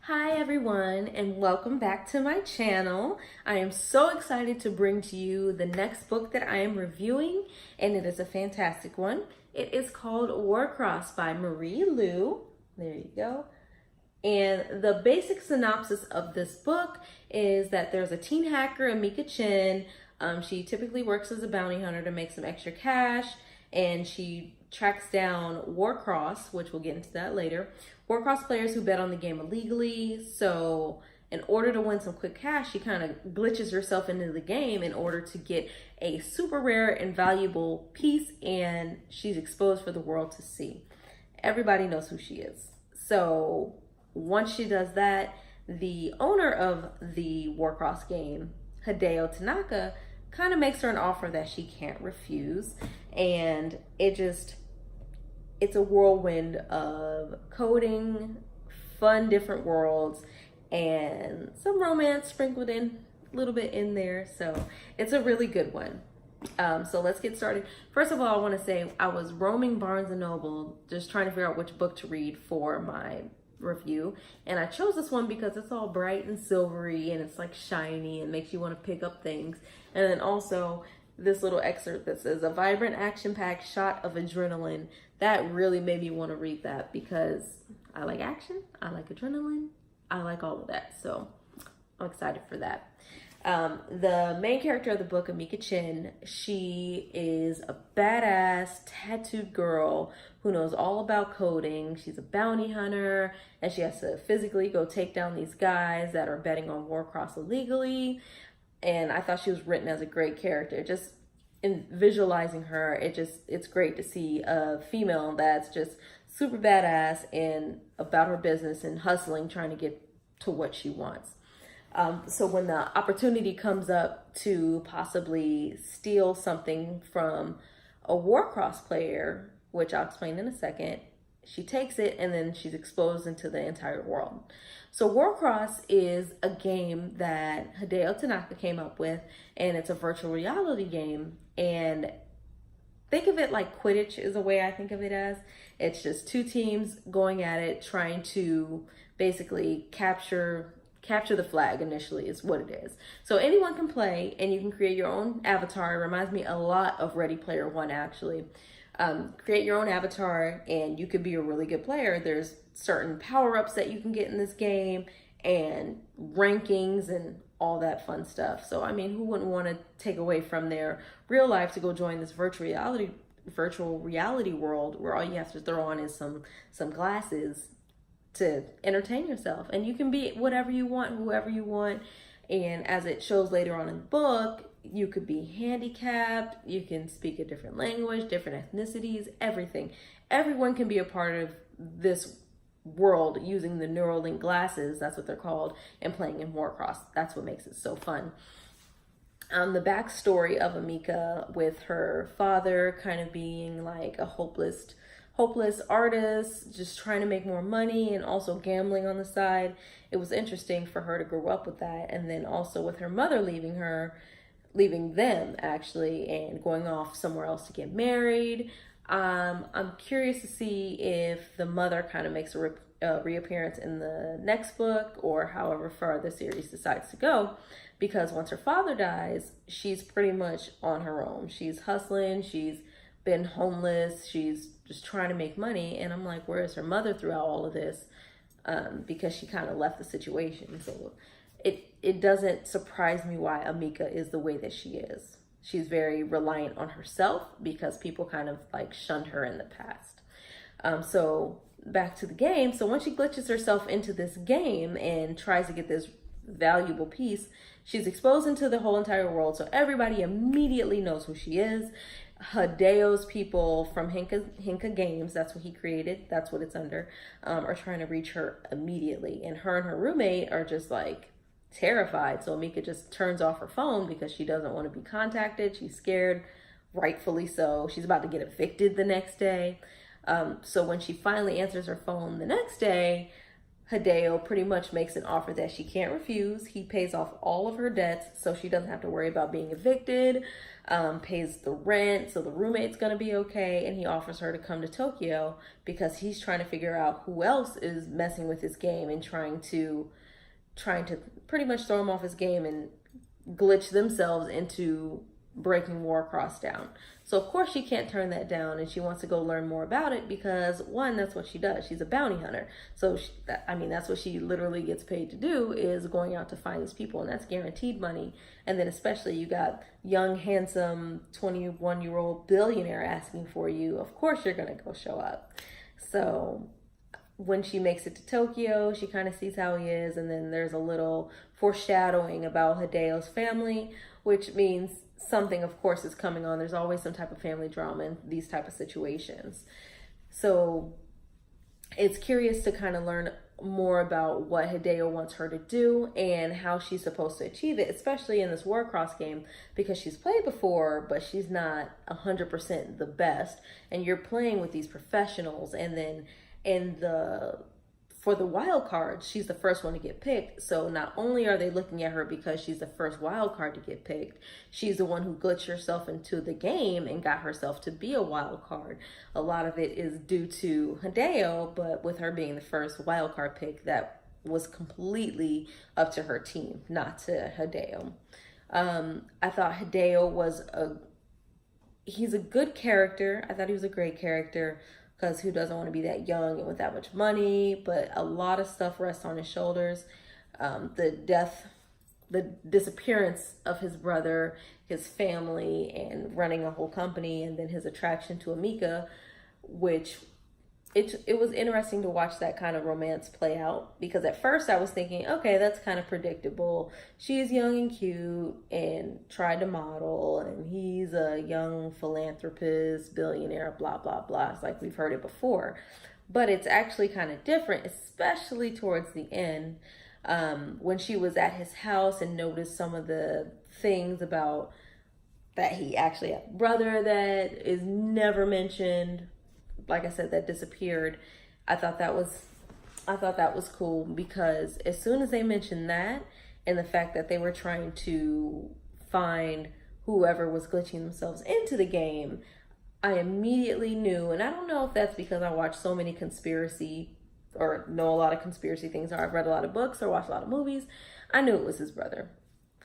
Hi everyone, and welcome back to my channel. I am so excited to bring to you the next book that I am reviewing, and it is a fantastic one. It is called Warcross by Marie Lu. There you go. And the basic synopsis of this book is that there's a teen hacker, Amika Chen. She typically works as a bounty hunter to make some extra cash, and she tracks down Warcross, which we'll get into that later. Warcross players who bet on the game illegally. So in order to win some quick cash, she kind of glitches herself into the game in order to get a super rare and valuable piece, and she's exposed for the world to see. Everybody knows who she is. So once she does that, the owner of the Warcross game, Hideo Tanaka, kind of makes her an offer that she can't refuse. And it's a whirlwind of coding, fun different worlds, and some romance sprinkled in a little bit in there. So it's a really good one. So let's get started. First of all, I want to say I was roaming Barnes and Noble just trying to figure out which book to read for my review, and I chose this one because it's all bright and silvery and it's like shiny and makes you want to pick up things. And then also this little excerpt that says a vibrant action-packed shot of adrenaline. That really made me want to read that because I like action, I like adrenaline, I like all of that. So I'm excited for that. The main character of the book, Amika Chen, she is a badass tattooed girl who knows all about coding. She's a bounty hunter, and she has to physically go take down these guys that are betting on Warcross illegally. And I thought she was written as a great character. Just in visualizing her, it's great to see a female that's just super badass and about her business and hustling, trying to get to what she wants. So when the opportunity comes up to possibly steal something from a Warcross player, which I'll explain in a second, she takes it and then she's exposed into the entire world. So Warcross is a game that Hideo Tanaka came up with, and it's a virtual reality game. And think of it like Quidditch is the way I think of it as. It's just two teams going at it, trying to basically capture the flag initially is what it is. So anyone can play, and you can create your own avatar. It reminds me a lot of Ready Player One, actually. Create your own avatar, and you could be a really good player. There's certain power-ups that you can get in this game, and rankings and all that fun stuff. So I mean, who wouldn't want to take away from their real life to go join this virtual reality world where all you have to throw on is some glasses to entertain yourself, and you can be whatever you want, whoever you want. And as it shows later on in the book, you could be handicapped, you can speak a different language, different ethnicities, everything. Everyone can be a part of this world using the Neuralink glasses, that's what they're called, and playing in Warcross. That's what makes it so fun. The backstory of Amika, with her father kind of being like a hopeless artist, just trying to make more money and also gambling on the side. It was interesting for her to grow up with that. And then also with her mother leaving them actually, and going off somewhere else to get married. I'm curious to see if the mother kind of makes a reappearance in the next book, or however far the series decides to go, because once her father dies, she's pretty much on her own. She's hustling, she's been homeless, she's just trying to make money. And I'm like, where is her mother throughout all of this? Because she kind of left the situation. So it doesn't surprise me why Amika is the way that she is. She's very reliant on herself because people kind of like shunned her in the past. So back to the game. So once she glitches herself into this game and tries to get this valuable piece, she's exposed into the whole entire world. So everybody immediately knows who she is. Hideo's people from Hinka Games, that's what he created, that's what it's under, are trying to reach her immediately. And her roommate are just like terrified. So Amika just turns off her phone because she doesn't want to be contacted. She's scared, rightfully so. She's about to get evicted the next day. So when she finally answers her phone the next day, Hideo pretty much makes an offer that she can't refuse. He pays off all of her debts so she doesn't have to worry about being evicted, pays the rent so the roommate's gonna be okay, and he offers her to come to Tokyo because he's trying to figure out who else is messing with his game and trying to pretty much throw him off his game and glitch themselves into breaking Warcross down. So of course she can't turn that down, and she wants to go learn more about it because, one, that's what she does. She's a bounty hunter. So that's what she literally gets paid to do, is going out to find these people, and that's guaranteed money. And then especially you got young, handsome 21-year-old billionaire asking for you. Of course you're gonna go show up. So when she makes it to Tokyo, she kind of sees how he is, and then there's a little foreshadowing about Hideo's family, which means something, of course, is coming on. There's always some type of family drama in these type of situations. So it's curious to kind of learn more about what Hideo wants her to do and how she's supposed to achieve it, especially in this Warcross game, because she's played before, but she's not 100% the best. And you're playing with these professionals, and then for the wild card, she's the first one to get picked. So not only are they looking at her because she's the first wild card to get picked, she's the one who glitched herself into the game and got herself to be a wild card. A lot of it is due to Hideo, but with her being the first wild card pick, that was completely up to her team, not to Hideo. I thought Hideo he's a good character. I thought he was a great character, because who doesn't want to be that young and with that much money? But a lot of stuff rests on his shoulders. The disappearance of his brother, his family, and running a whole company, and then his attraction to Amika, which it was interesting to watch that kind of romance play out, because at first I was thinking, okay, that's kind of predictable. She's young and cute and tried to model, and he's a young philanthropist, billionaire, blah, blah, blah. It's like we've heard it before. But it's actually kind of different, especially towards the end, when she was at his house and noticed some of the things about that he actually had a brother that is never mentioned, like I said, that disappeared. I thought that was cool, because as soon as they mentioned that, and the fact that they were trying to find whoever was glitching themselves into the game, I immediately knew. And I don't know if that's because I watch so many conspiracy, or know a lot of conspiracy things, or I've read a lot of books or watched a lot of movies. I knew it was his brother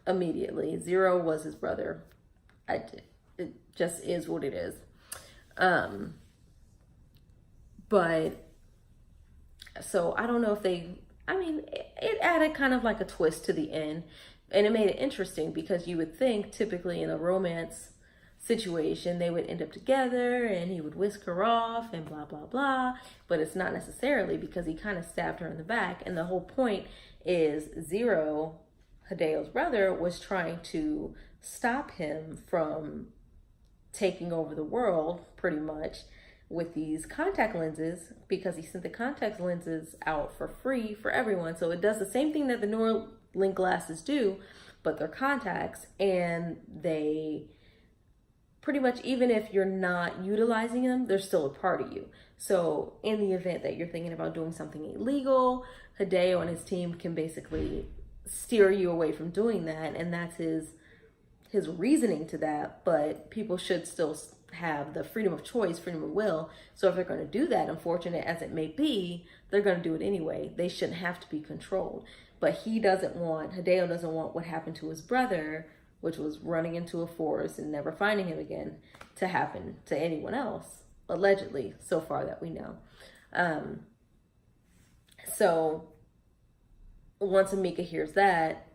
immediately. Zero was his brother. It just is what it is. But so I don't know if it added kind of like a twist to the end, and it made it interesting, because you would think typically in a romance situation they would end up together and he would whisk her off and blah, blah, blah. But it's not necessarily, because he kind of stabbed her in the back. And the whole point is Zero, Hideo's brother, was trying to stop him from taking over the world pretty much with these contact lenses, because he sent the contact lenses out for free for everyone. So it does the same thing that the Neuralink glasses do, but they're contacts, and they pretty much, even if you're not utilizing them, they're still a part of you. So in the event that you're thinking about doing something illegal, Hideo and his team can basically steer you away from doing that, and that's his reasoning to that. But people should still have the freedom of choice, freedom of will. So if they're going to do that, unfortunate as it may be, they're going to do it anyway. They shouldn't have to be controlled. But Hideo doesn't want what happened to his brother, which was running into a forest and never finding him again, to happen to anyone else, allegedly, so far that we know. So once Amika hears that,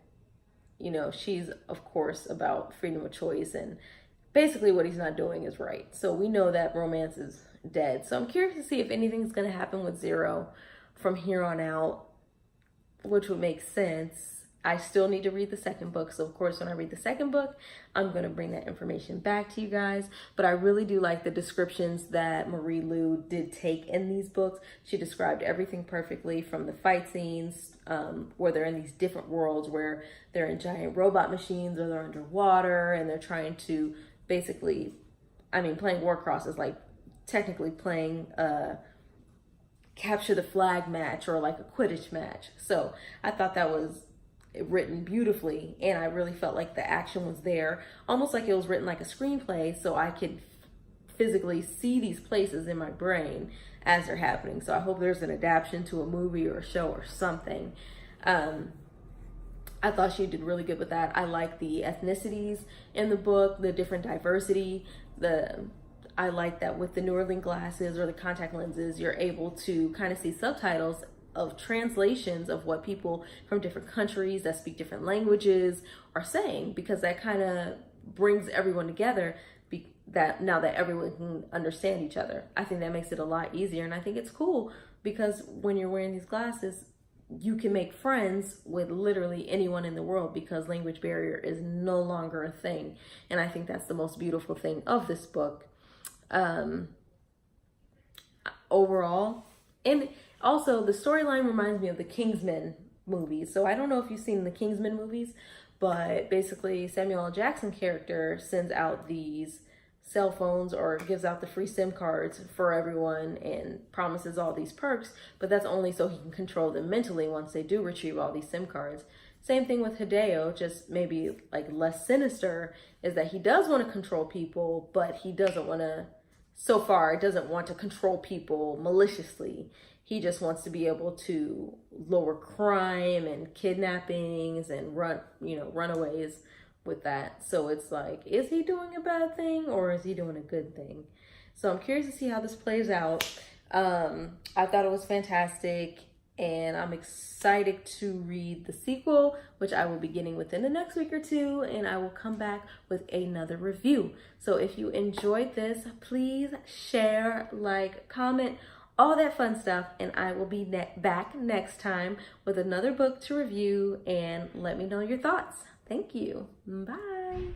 she's of course about freedom of choice, and basically what he's not doing is right. So we know that romance is dead. So I'm curious to see if anything's going to happen with Zero from here on out, which would make sense. I still need to read the second book. So of course, when I read the second book, I'm going to bring that information back to you guys. But I really do like the descriptions that Marie Lu did take in these books. She described everything perfectly, from the fight scenes, where they're in these different worlds, where they're in giant robot machines, or they're underwater, and they're trying to basically, playing Warcross is like technically playing capture the flag match or like a Quidditch match. So I thought that was written beautifully, and I really felt like the action was there, almost like it was written like a screenplay, so I could physically see these places in my brain as they're happening. So I hope there's an adaptation to a movie or a show or something. I thought she did really good with that. I like the ethnicities in the book, the different diversity. I like that with the Neuralink glasses or the contact lenses, you're able to kind of see subtitles of translations of what people from different countries that speak different languages are saying, because that kind of brings everyone together, that now that everyone can understand each other. I think that makes it a lot easier, and I think it's cool because when you're wearing these glasses, you can make friends with literally anyone in the world because language barrier is no longer a thing. And I think that's the most beautiful thing of this book. Overall, and also the storyline reminds me of the Kingsman movies. So I don't know if you've seen the Kingsman movies, but basically Samuel L. Jackson character sends out these cell phones or gives out the free SIM cards for everyone and promises all these perks, but that's only so he can control them mentally once they do retrieve all these SIM cards. Same thing with Hideo, just maybe like less sinister, is that he does want to control people, but he doesn't want to, so far, doesn't want to control people maliciously. He just wants to be able to lower crime and kidnappings and runaways with that. So it's like, is he doing a bad thing or is he doing a good thing? So I'm curious to see how this plays out. I thought it was fantastic, and I'm excited to read the sequel, which I will be getting within the next week or two, and I will come back with another review. So if you enjoyed this, please share, like, comment, all that fun stuff, and I will be back next time with another book to review, and let me know your thoughts. Thank you. Bye.